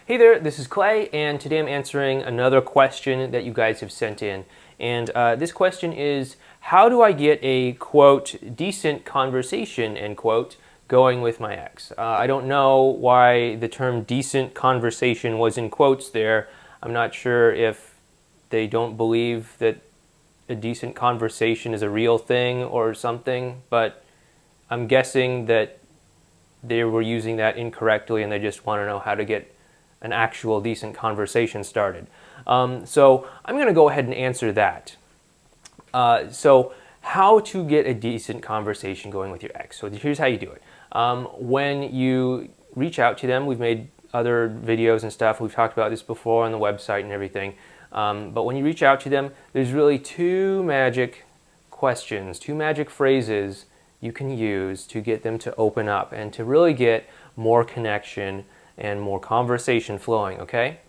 Hey there, this is Clay, and today I'm answering another question that you guys have sent in. And this question is, how do I get a, quote, decent conversation, end quote, going with my ex? I don't know why the term decent conversation was in quotes there. I'm not sure if they don't believe that a decent conversation is a real thing or something, but I'm guessing that they were using that incorrectly and they just want to know how to get an actual decent conversation started. So I'm going to go ahead and answer that. So how to get a decent conversation going with your ex. So here's how you do it. When you reach out to them, we've made other videos and stuff. We've talked about this before on the website and everything. But when you reach out to them, there's really two magic questions, two magic phrases you can use to get them to open up and to really get more connection and more conversation flowing, okay?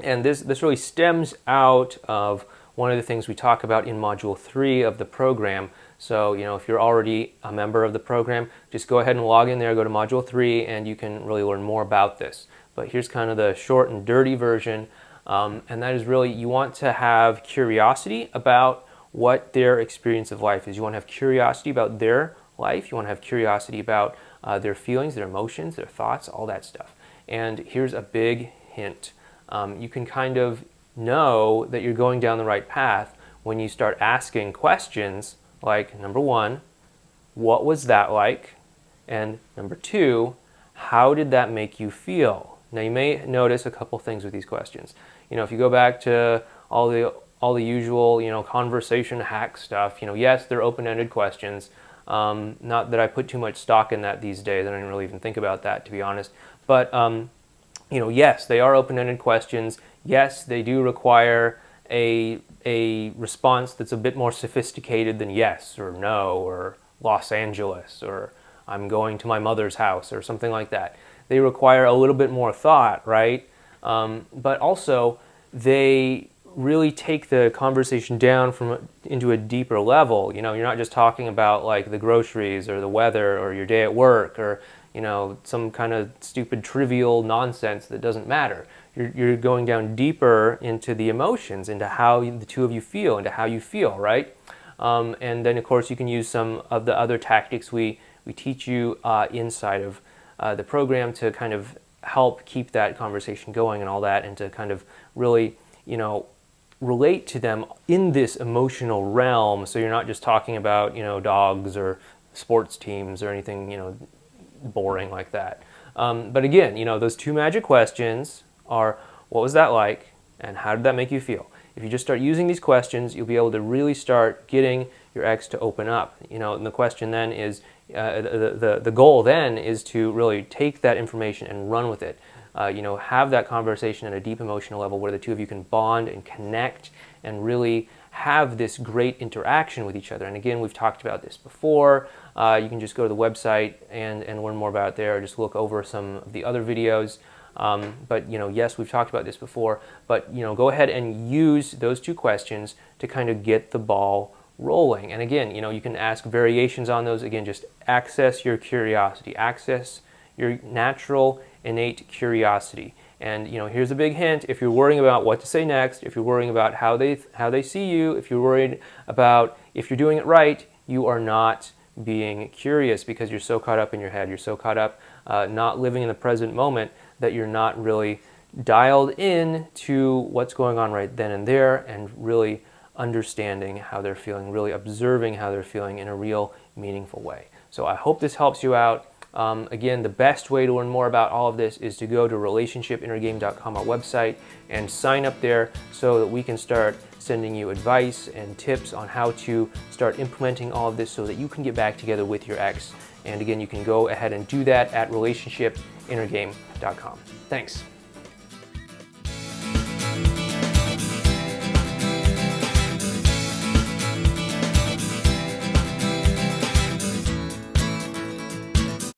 And this really stems out of one of the things we talk about in Module 3 of the program. So, if you're already a member of the program, just go ahead and log in there, go to Module 3, and you can really learn more about this. But here's kind of the short and dirty version, and that is really, you want to have curiosity about what their experience of life is. You want to have curiosity about their life. You want to have curiosity about their feelings, their emotions, their thoughts, all that stuff. And here's a big hint. You can kind of know that you're going down the right path when you start asking questions like, number one, what was that like? And number two, how did that make you feel? Now you may notice a couple things with these questions. If you go back to all the usual, conversation hack stuff, yes, they're open-ended questions. Not that I put too much stock in that these days. I don't really even think about that, to be honest. But, yes, they are open-ended questions. Yes, they do require a response that's a bit more sophisticated than yes or no or Los Angeles or I'm going to my mother's house or something like that. They require a little bit more thought, right? But also, they really take the conversation down into a deeper level. You're not just talking about like the groceries or the weather or your day at work or some kind of stupid trivial nonsense that doesn't matter. You're going down deeper into the emotions, into how the two of you feel, into how you feel, right? And then of course you can use some of the other tactics we teach you inside of the program to kind of help keep that conversation going and all that, and to kind of really relate to them in this emotional realm, so you're not just talking about dogs or sports teams or anything boring like that. But again, those two magic questions are, what was that like and how did that make you feel? If you just start using these questions, you'll be able to really start getting your ex to open up. And the question then is, the goal then is to really take that information and run with it. Have that conversation at a deep emotional level where the two of you can bond and connect and really have this great interaction with each other. And again, we've talked about this before. You can just go to the website and learn more about it there, or just look over some of the other videos. But yes, we've talked about this before, but go ahead and use those two questions to kind of get the ball rolling. And again, you can ask variations on those. Again, just access your curiosity, access your natural innate curiosity. And here's a big hint: if you're worrying about what to say next, if you're worrying about how they see you, if you're worried about if you're doing it right, you are not being curious, because you're so caught up in your head, you're so caught up not living in the present moment, that you're not really dialed in to what's going on right then and there, and really understanding how they're feeling, really observing how they're feeling in a real meaningful way. So I hope this helps you out. Again, the best way to learn more about all of this is to go to relationshipinnergame.com, our website, and sign up there so that we can start sending you advice and tips on how to start implementing all of this so that you can get back together with your ex. And again, you can go ahead and do that at relationshipinnergame.com. Thanks.